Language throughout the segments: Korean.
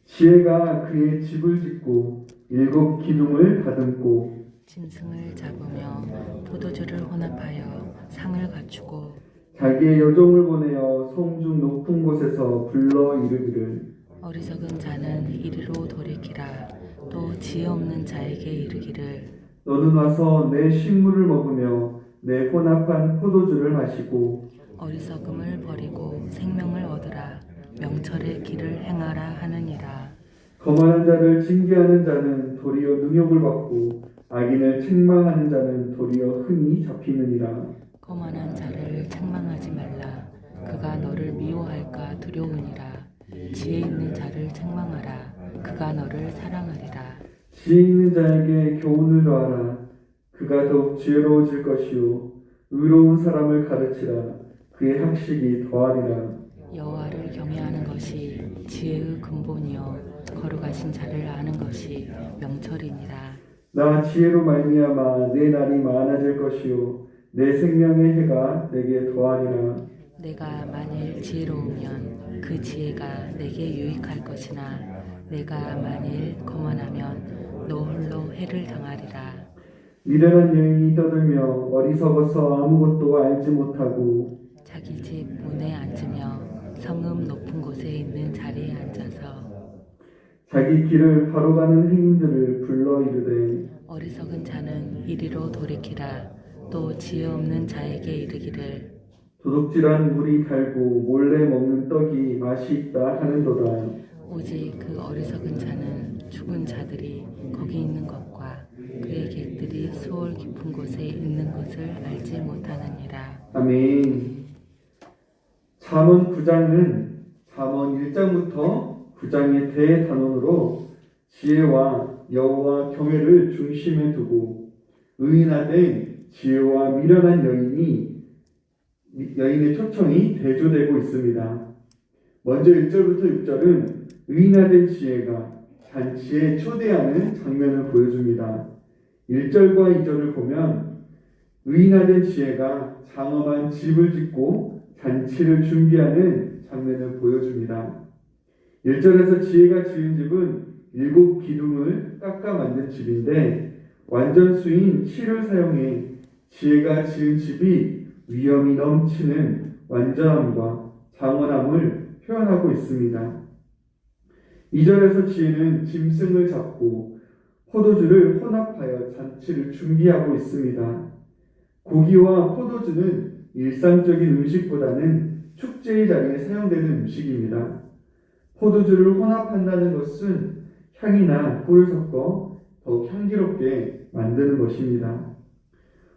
지혜가 그의 집을 짓고 일곱 기둥을 다듬고 짐승을 잡으며 포도주를 혼합하여 상을 갖추고 자기의 여종을 보내어 성중 높은 곳에서 불러 이르기를 어리석은 자는 이리로 돌이키라. 또 지혜 없는 자에게 이르기를 너는 와서 내 식물을 먹으며 내 혼합한 포도주를 마시고 어리석음을 버리고 생명을 얻으라. 명철의 길을 행하라 하느니라. 거만한 자를 징계하는 자는 도리어 능욕을 받고 악인을 책망하는 자는 도리어 흔히 잡히느니라. 거만한 자를 책망하지 말라. 그가 너를 미워할까 두려우니라. 지혜 있는 자를 책망하라. 그가 너를 사랑하리라. 지혜 있는 자에게 교훈을 더하라. 그가 더욱 지혜로워질 것이요 의로운 사람을 가르치라. 그의 학식이 더하리라. 여호와를 경외하는 것이 지혜의 근본이요 거룩하신 자를 아는 것이 명철이니라. 나 지혜로 말미암아 내 날이 많아질 것이요 내 생명의 해가 내게 더하리라. 내가 만일 지혜로우면 그 지혜가 내게 유익할 것이나 내가 만일 거만하면 너 홀로 해를 당하리라. 미련한 여인이 떠들며 어리석어서 아무것도 알지 못하고 자기 집 문에 앉으며 성읍 높은 곳에 있는 자리에 앉아서 자기 길을 바로 가는 행인들을 불러 이르되 어리석은 자는 이리로 돌이키라. 또 지혜 없는 자에게 이르기를 도둑질한 물이 달고 몰래 먹는 떡이 맛이 있다 하는도다. 오직 그 어리석은 자는 죽은 자들이 거기 있는 것과 그의 객들이 수월 깊은 곳에 있는 것을 알지 못하느니라. 아멘. 잠언 9장은 잠언 1장부터 9장의 대단원으로 지혜와 여호와 경외를 중심에 두고 의인화된 지혜와 미련한 여인의 초청이 대조되고 있습니다. 먼저 1절부터 6절은 의인화된 지혜가 잔치에 초대하는 장면을 보여줍니다. 1절과 2절을 보면 의인화된 지혜가 장엄한 집을 짓고 잔치를 준비하는 장면을 보여줍니다. 1절에서 지혜가 지은 집은 7 기둥을 깎아 만든 집인데 완전수인 실을 사용해 지혜가 지은 집이 위엄이 넘치는 완전함과 장엄함을 표현하고 있습니다. 2절에서 지혜는 짐승을 잡고 포도주를 혼합하여 잔치를 준비하고 있습니다. 고기와 포도주는 일상적인 음식보다는 축제의 자리에 사용되는 음식입니다. 포도주를 혼합한다는 것은 향이나 꿀을 섞어 더욱 향기롭게 만드는 것입니다.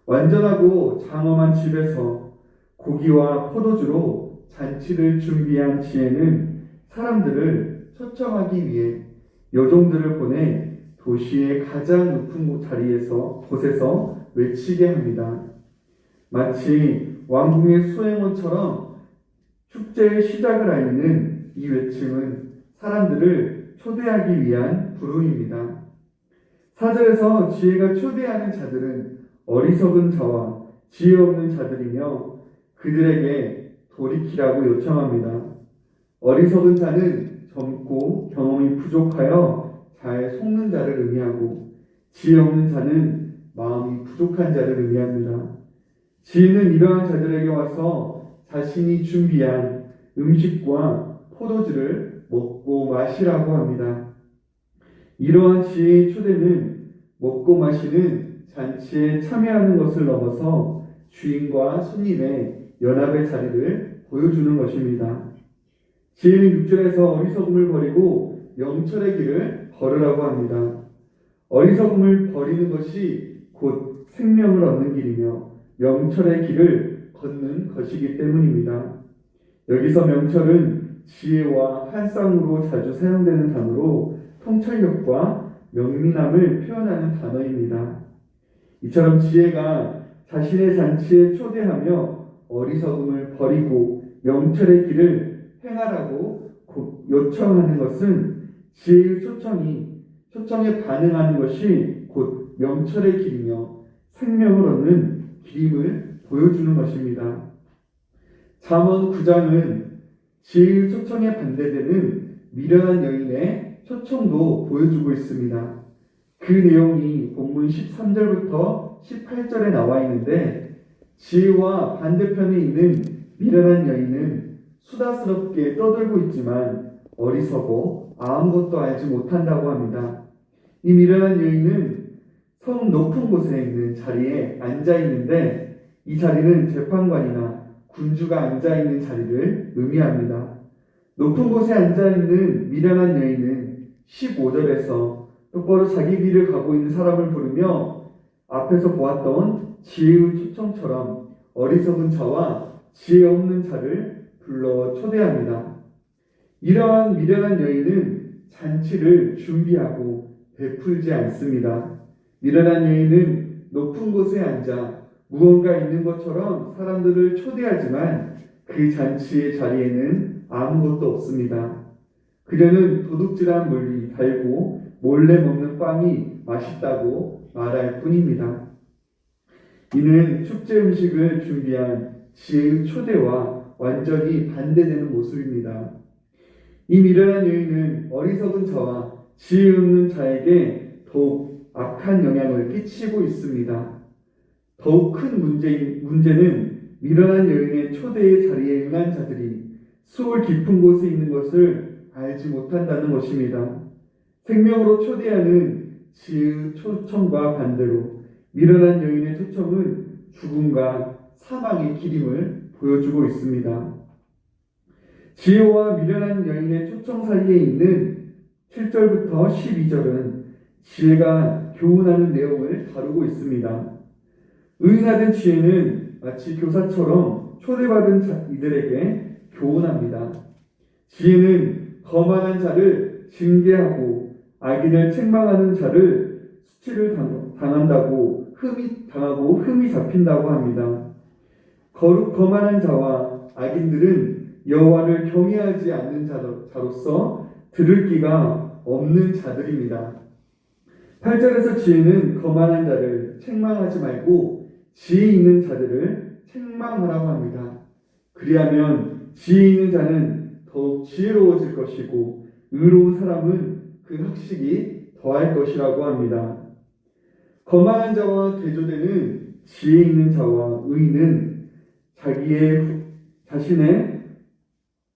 완전하고 장엄한 집에서 고기와 포도주로 잔치를 준비한 지혜는 사람들을 초청하기 위해 여종들을 보내 도시의 가장 높은 곳에서 외치게 합니다. 마치 왕궁의 수행원처럼 축제의 시작을 알리는 이 외침은 사람들을 초대하기 위한 부름입니다. 4절에서 지혜가 초대하는 자들은 어리석은 자와 지혜 없는 자들이며 그들에게 돌이키라고 요청합니다. 어리석은 자는 젊고 경험이 부족하여 잘 속는 자를 의미하고 지혜 없는 자는 마음이 부족한 자를 의미합니다. 지혜는 이러한 자들에게 와서 자신이 준비한 음식과 포도주를 먹고 마시라고 합니다. 이러한 지혜의 초대는 먹고 마시는 잔치에 참여하는 것을 넘어서 주인과 손님의 연합의 자리를 보여주는 것입니다. 지혜는 6절에서 어리석음을 버리고 명철의 길을 걸으라고 합니다. 어리석음을 버리는 것이 곧 생명을 얻는 길이며 명철의 길을 걷는 것이기 때문입니다. 여기서 명철은 지혜와 한 쌍으로 자주 사용되는 단어로 통찰력과 명민함을 표현하는 단어입니다. 이처럼 지혜가 자신의 잔치에 초대하며 어리석음을 버리고 명철의 길을 행하라고 요청하는 것은 지혜의 초청에 반응하는 것이 곧 명철의 길이며 생명을 얻는 길임을 보여주는 것입니다. 잠언 9장은 지혜의 초청에 반대되는 미련한 여인의 초청도 보여주고 있습니다. 그 내용이 본문 13절부터 18절에 나와 있는데, 지혜와 반대편에 있는 미련한 여인은 수다스럽게 떠들고 있지만 어리석어 아무것도 알지 못한다고 합니다. 이 미련한 여인은 성 높은 곳에 있는 자리에 앉아 있는데, 이 자리는 재판관이나 군주가 앉아 있는 자리를 의미합니다. 높은 곳에 앉아 있는 미련한 여인은 15절에서 똑바로 자기 길을 가고 있는 사람을 부르며 앞에서 보았던 지혜의 초청처럼 어리석은 자와 지혜 없는 자를 불러 초대합니다. 이러한 미련한 여인은 잔치를 준비하고 베풀지 않습니다. 미련한 여인은 높은 곳에 앉아 무언가 있는 것처럼 사람들을 초대하지만 그 잔치의 자리에는 아무것도 없습니다. 그녀는 도둑질한 물이 달고 몰래 먹는 빵이 맛있다고 말할 뿐입니다. 이는 축제 음식을 준비한 지혜의 초대와 완전히 반대되는 모습입니다. 이 미련한 여인은 어리석은 자와 지혜 없는 자에게 더욱 악한 영향을 끼치고 있습니다. 더욱 큰 문제는 미련한 여인의 초대의 자리에 응한 자들이 수월 깊은 곳에 있는 것을 알지 못한다는 것입니다. 생명으로 초대하는 지혜의 초청과 반대로 미련한 여인의 초청은 죽음과 사망의 길임을 보여주고 있습니다. 지혜와 미련한 여인의 초청 사이에 있는 7절부터 12절은 지혜가 교훈하는 내용을 다루고 있습니다. 의인하던 지혜는 마치 교사처럼 초대받은 이들에게 교훈합니다. 지혜는 거만한 자를 징계하고 악인을 책망하는 자를 수치를 당한다고 흠이 잡힌다고 합니다. 거만한 자와 악인들은 여호와를 경외하지 않는 자로서 들을 기가 없는 자들입니다. 8절에서 지혜는 거만한 자를 책망하지 말고 지혜 있는 자들을 책망하라고 합니다. 그리하면 지혜 있는 자는 더욱 지혜로워질 것이고 의로운 사람은 그 학식이 더할 것이라고 합니다. 거만한 자와 대조되는 지혜 있는 자와 의인은 자신의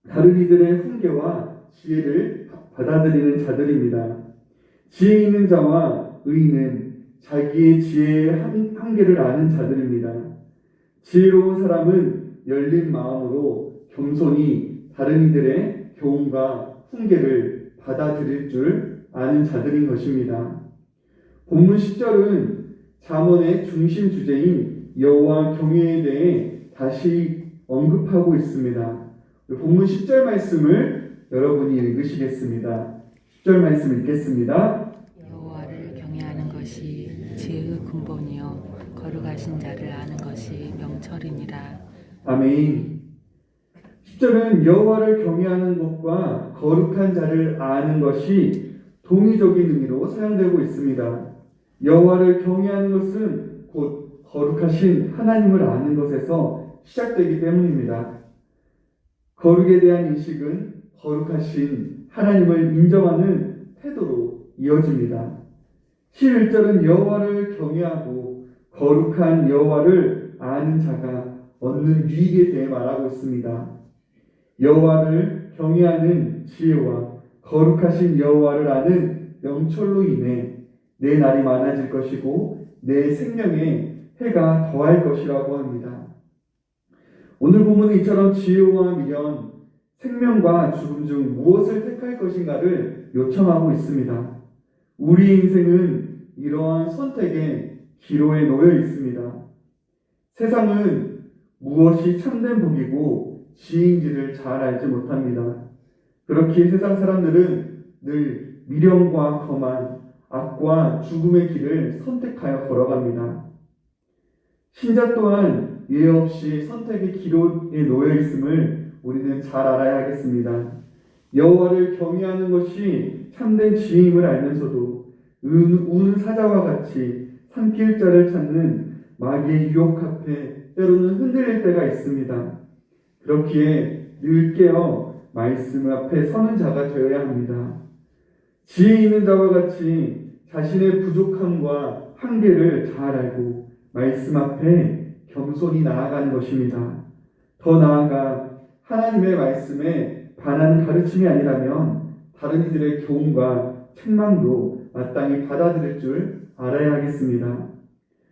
다른 이들의 훈계와 지혜를 받아들이는 자들입니다. 지혜 있는 자와 의인은 자기의 지혜의 한계를 아는 자들입니다. 지혜로운 사람은 열린 마음으로 겸손히 다른 이들의 교훈과 훈계를 받아들일 줄 아는 자들인 것입니다. 본문 10절은 잠언의 중심 주제인 여호와 경외에 대해 다시 언급하고 있습니다. 본문 10절 말씀을 여러분이 읽으시겠습니다. 10절 말씀 읽겠습니다. 여호와를 경외하는 것이 지혜의 근본이요 거룩하신 자를 아는 것이 명철이니라. 아멘. 10절은 여호와를 경외하는 것과 거룩한 자를 아는 것이 동의적인 의미로 사용되고 있습니다. 여호와를 경외하는 것은 곧 거룩하신 하나님을 아는 것에서 시작되기 때문입니다. 거룩에 대한 인식은 거룩하신 하나님을 인정하는 태도로 이어집니다. 11절은 여호와를 경외하고 거룩한 여호와를 아는 자가 얻는 유익에 대해 말하고 있습니다. 여호와를 경외하는 지혜와 거룩하신 여호와를 아는 명철로 인해 내 날이 많아질 것이고 내 생명에 해가 더할 것이라고 합니다. 오늘 본문은 이처럼 지혜와 미련, 생명과 죽음 중 무엇을 택할 것인가를 요청하고 있습니다. 우리 인생은 이러한 선택의 기로에 놓여 있습니다. 세상은 무엇이 참된 복이고 지혜인지를 잘 알지 못합니다. 그렇기에 세상 사람들은 늘 미련과 거만, 악과 죽음의 길을 선택하여 걸어갑니다. 신자 또한 예외 없이 선택의 기로에 놓여 있음을 우리는 잘 알아야 하겠습니다. 여호와를 경외하는 것이 참된 지혜임을 알면서도 우는 사자와 같이 산길자를 찾는 마귀의 유혹 앞에 때로는 흔들릴 때가 있습니다. 그렇기에 늘 깨어 말씀 앞에 서는 자가 되어야 합니다. 지혜 있는 자와 같이 자신의 부족함과 한계를 잘 알고 말씀 앞에 겸손히 나아가는 것입니다. 더 나아가 하나님의 말씀에 반하는 가르침이 아니라면 다른 이들의 교훈과 책망도 마땅히 받아들일 줄 알아야 하겠습니다.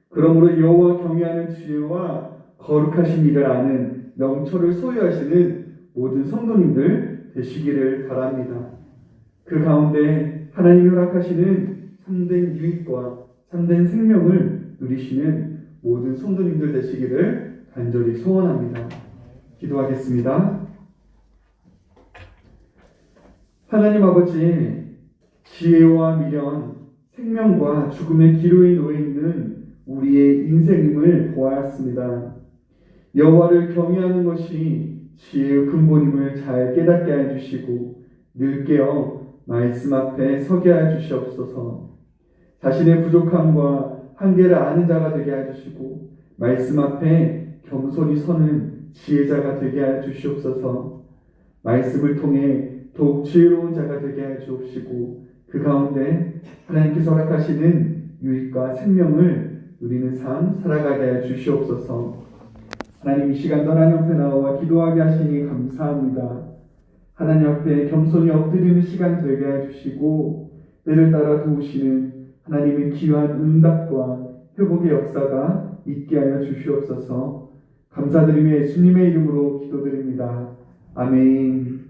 그러므로 여호와 경외하는 지혜와 거룩하신 이를 아는 명철을 소유하시는 모든 성도님들 되시기를 바랍니다. 그 가운데 하나님이 허락하시는 참된 유익과 참된 생명을 누리시는 모든 성도님들 되시기를 간절히 소원합니다. 기도하겠습니다. 하나님 아버지, 지혜와 미련, 생명과 죽음의 기로에 놓여 있는 우리의 인생임을 보았습니다. 여호와를 경외하는 것이 지혜의 근본임을 잘 깨닫게 해주시고 늘 깨어 말씀 앞에 서게 해주시옵소서. 자신의 부족함과 한계를 아는 자가 되게 해주시고 말씀 앞에 겸손히 서는 지혜자가 되게 해주시옵소서. 말씀을 통해 더욱 지혜로운 자가 되게 해주옵시고 그 가운데 하나님께서 허락하시는 유익과 생명을 누리는 삶 살아가게 해 주시옵소서. 하나님, 이 시간도 하나님 앞에 나와 기도하게 하시니 감사합니다. 하나님 앞에 겸손히 엎드리는 시간 되게 해 주시고 때를 따라 도우시는 하나님의 귀한 응답과 회복의 역사가 있게 하여 주시옵소서. 감사드리며 예수님의 이름으로 기도드립니다. 아멘.